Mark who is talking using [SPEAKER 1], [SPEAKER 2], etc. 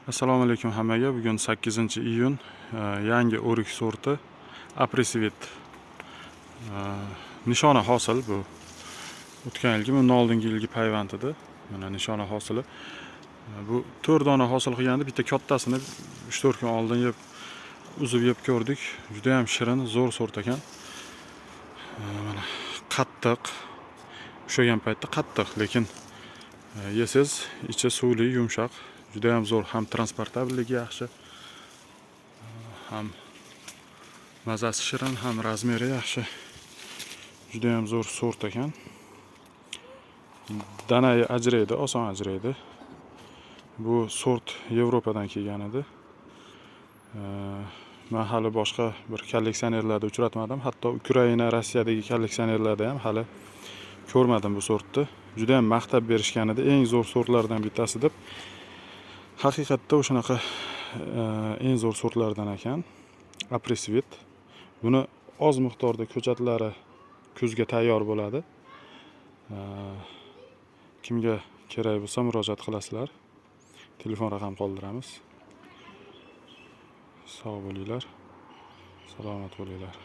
[SPEAKER 1] Assalomu alaykum hammaga. Bugun 8-iyun. Yangi o'rik sorti Apressivit. Nishona hosil bu. O'tgan yilgi, bundan oldingi yilgi payvand edi. Mana nishona hosili. Bu 4 dona hosil qilganda bitta kattasini 3-4 kun oldin uzib yeb ko'rdik. Juda ham shirin, zo'r sort ekan. Mana qattiq. Ushlagan paytda qattiq, lekin yesiz, ichi suvli, yumshoq. Juda ham zo'r, ham transportabelligi yaxshi, ham mazasi shirin, ham razmeri yaxshi. Juda ham zo'r sort ekan. Danai ajraydi, oson ajraydi. Bu sort Yevropadan kelgan edi. Men hali boshqa bir kolleksionerlarda uchratmadim. Hatto Ukraina, Rossiyadagi kolleksionerlarda ham hali ko'rmadim bu sortni. Juda ham maqtab berishgan edi, eng zo'r sortlardan bittasi deb. Haqiqatda o'shanaqa eng zo'r sortlardan ekan. Apressivit. Buni oz miqdorda ko'chatlari kuzga tayyor bo'ladi. Kimga kerak bo'lsa murojaat qilasizlar. Telefon raqam qoldiramiz. Sog' bo'linglar. Salomat bo'linglar.